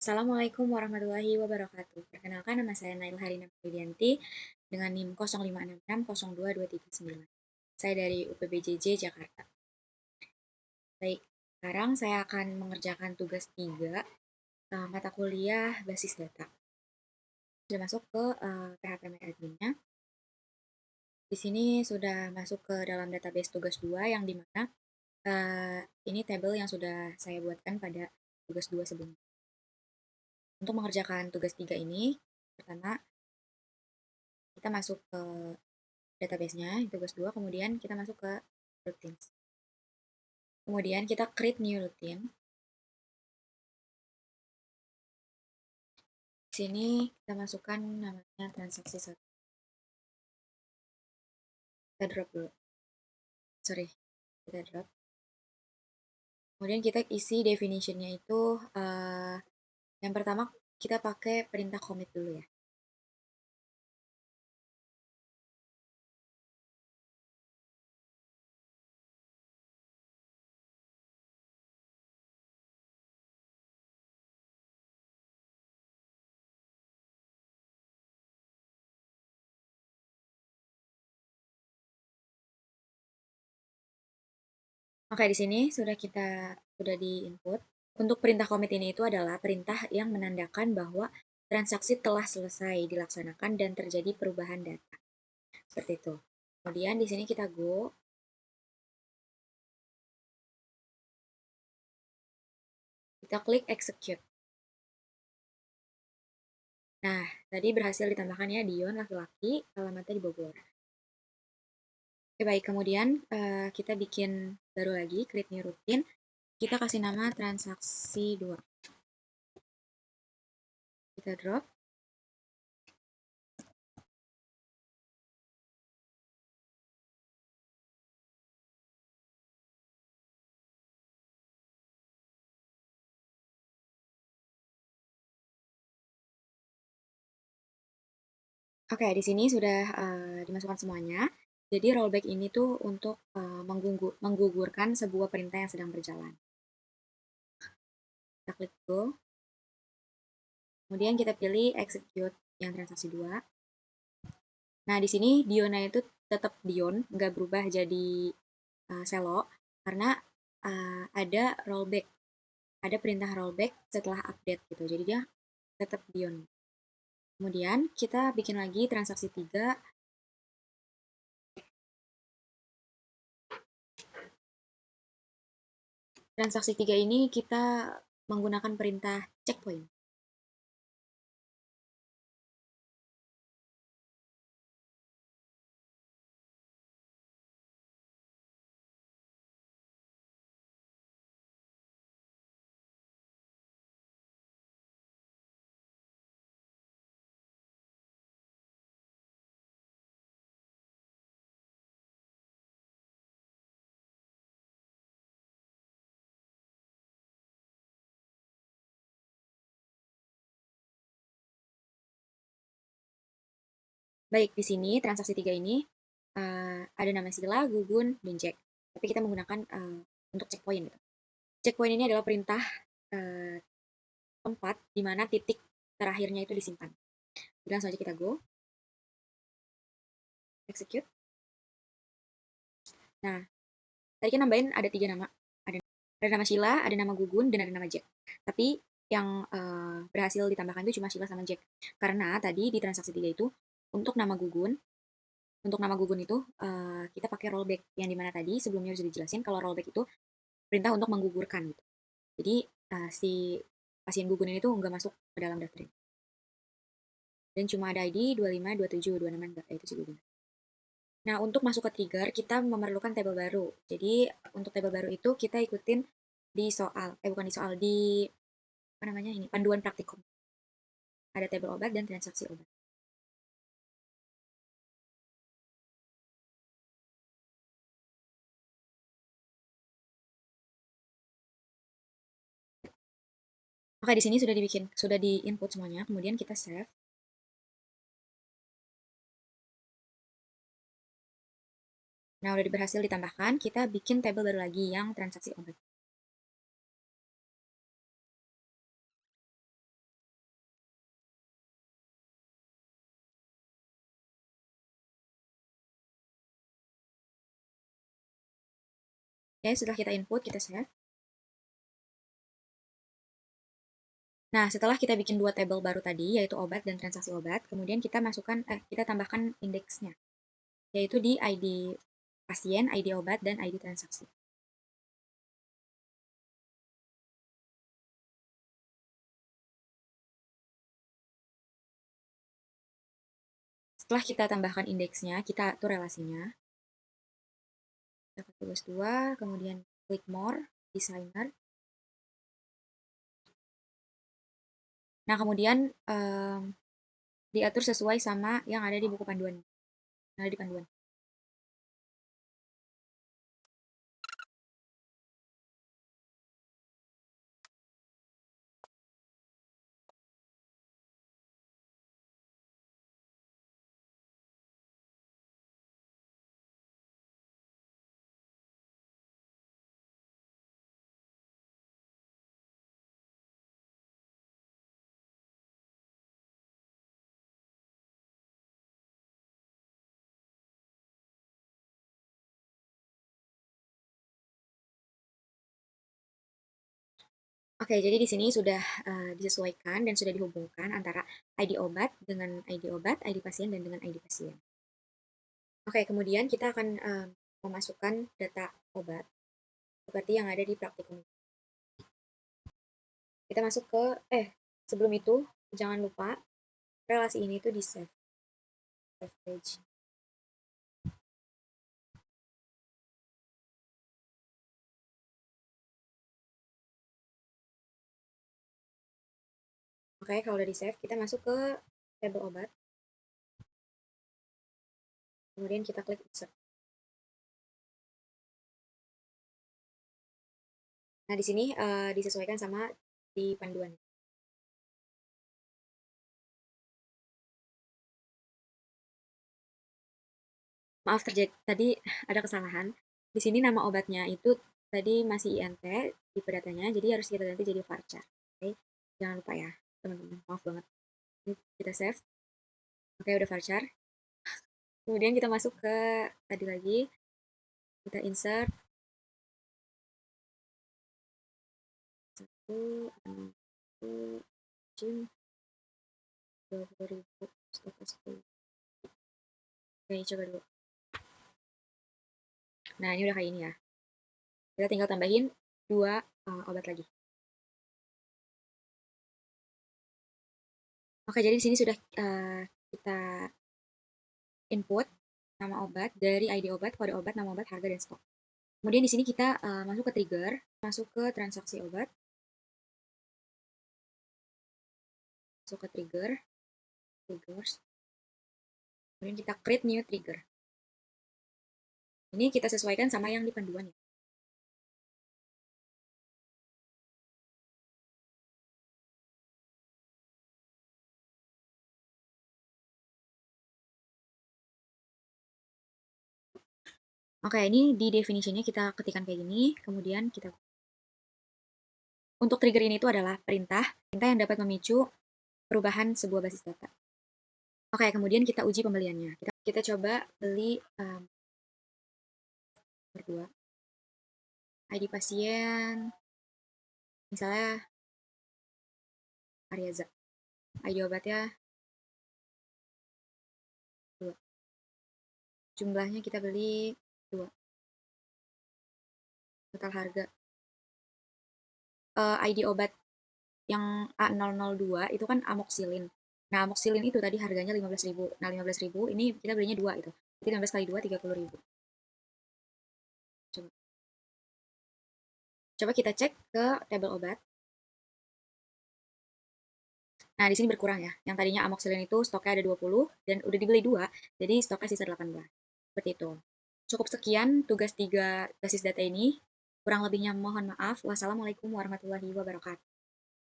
Assalamualaikum warahmatullahi wabarakatuh. Perkenalkan nama saya Nail Harina Widianti dengan NIM 0566022399. Saya dari UPBJJ Jakarta. Baik, sekarang saya akan mengerjakan tugas 3 mata kuliah basis data. Sudah masuk ke PHP adminnya. Di sini sudah masuk ke dalam database tugas 2 yang dimana ini tabel yang sudah saya buatkan pada tugas 2 sebelumnya. Untuk mengerjakan tugas 3 ini, pertama kita masuk ke database-nya, tugas 2, kemudian kita masuk ke routines. Kemudian kita create new routine. Di sini kita masukkan namanya transaksi 1. Kita drop dulu. Sorry, kita drop. Kemudian kita isi definition-nya itu yang pertama kita pakai perintah commit dulu ya. Oke, di sini sudah di input. Untuk perintah commit ini itu adalah perintah yang menandakan bahwa transaksi telah selesai dilaksanakan dan terjadi perubahan data. Seperti itu. Kemudian di sini kita go. Kita klik execute. Nah, tadi berhasil ditambahkan ya Dion laki-laki, alamatnya di Bogor. Oke, baik. Kemudian kita bikin baru lagi, create new routine. Kita kasih nama transaksi 2. Kita drop. Oke, di sini sudah dimasukkan semuanya. Jadi rollback ini tuh untuk menggugurkan sebuah perintah yang sedang berjalan. Kita klik go. Kemudian kita pilih execute yang transaksi 2. Nah, di sini Diona itu tetap Dion, nggak berubah jadi Selo, karena ada rollback, ada perintah rollback setelah update gitu. Jadi dia tetap Dion. Kemudian kita bikin lagi transaksi 3. Transaksi 3 ini kita menggunakan perintah checkpoint. Baik, di sini transaksi 3 ini ada nama Sila, Gugun, dan Jack. Tapi kita menggunakan untuk checkpoint gitu. Checkpoint ini adalah perintah uh, tempat di mana titik terakhirnya itu disimpan. Jadi langsung aja kita go, execute. Nah, tadi kan nambahin ada 3 nama. Ada nama Sheila, ada nama Gugun, dan ada nama Jack. Tapi yang berhasil ditambahkan itu cuma Sheila sama Jack. Karena tadi di transaksi 3 itu, untuk nama Gugun, itu kita pakai rollback. Yang dimana tadi sebelumnya sudah dijelasin kalau rollback itu perintah untuk menggugurkan. Gitu. Jadi si pasien Gugun ini tuh nggak masuk ke dalam daftar. Dan cuma ada ID 25, 27, 26, enggak, itu si Gugun. Nah, untuk masuk ke trigger, kita memerlukan tabel baru. Jadi, untuk tabel baru itu kita ikutin di soal, bukan di soal, di apa namanya ini, panduan praktikum. Ada tabel obat dan transaksi obat. Oke, di sini sudah di input semuanya, kemudian kita save. Nah, udah berhasil ditambahkan, kita bikin tabel baru lagi yang transaksi obat. Oke, setelah kita input, kita save. Nah, setelah kita bikin dua tabel baru tadi, yaitu obat dan transaksi obat, kemudian kita tambahkan indeksnya, yaitu di ID pasien, ID obat, dan ID transaksi. Setelah kita tambahkan indeksnya, kita atur relasinya. Dapat tugas 2, kemudian klik more, designer. Nah, kemudian diatur sesuai sama yang ada di buku panduan. Yang ada di panduan. Oke, jadi di sini sudah disesuaikan dan sudah dihubungkan antara ID obat dengan ID obat, ID pasien, dan dengan ID pasien. Oke, kemudian kita akan memasukkan data obat seperti yang ada di praktikum. Kita masuk ke, sebelum itu, jangan lupa relasi ini tuh di save, save page. Oke, kalau udah di save, kita masuk ke tabel obat. Kemudian kita klik insert. Nah, di sini disesuaikan sama di panduan. Maaf, tadi ada kesalahan. Di sini nama obatnya itu tadi masih INT di datanya, jadi harus kita ganti jadi varchar. Oke, jangan lupa ya, teman-teman. Maaf banget. Ini kita save. Oke, udah varchar. Kemudian kita masuk ke tadi lagi, kita insert 1, 6, 20.000 stok 10. Oke, coba dulu. Nah, ini udah kayak ini ya. Kita tinggal tambahin 2 obat lagi. Oke, jadi di sini sudah kita input nama obat dari ID obat, kode obat, nama obat, harga, dan stok. Kemudian di sini kita masuk ke trigger, masuk ke transaksi obat, masuk ke triggers, kemudian kita create new trigger. Ini kita sesuaikan sama yang di panduan ya. Oke, ini di definitionnya kita ketikkan kayak gini, kemudian kita untuk trigger ini itu adalah perintah yang dapat memicu perubahan sebuah basis data. Oke, kemudian kita uji pembeliannya. Kita coba beli berdua. ID pasien, misalnya Aryaza. ID obatnya 2. Jumlahnya kita beli 2. Total harga. ID obat yang A002 itu kan amoxicillin. Nah, amoxicillin itu tadi harganya 15.000. Nah, 15.000 ini kita belinya 2 itu. Jadi 15 kali 2, 30.000. Coba. Coba kita cek ke tabel obat. Nah, di sini berkurang ya. Yang tadinya amoxicillin itu stoknya ada 20 dan udah dibeli 2, jadi stoknya sisa 18. Seperti itu. Cukup sekian tugas 3 basis data ini. Kurang lebihnya mohon maaf. Wassalamualaikum warahmatullahi wabarakatuh.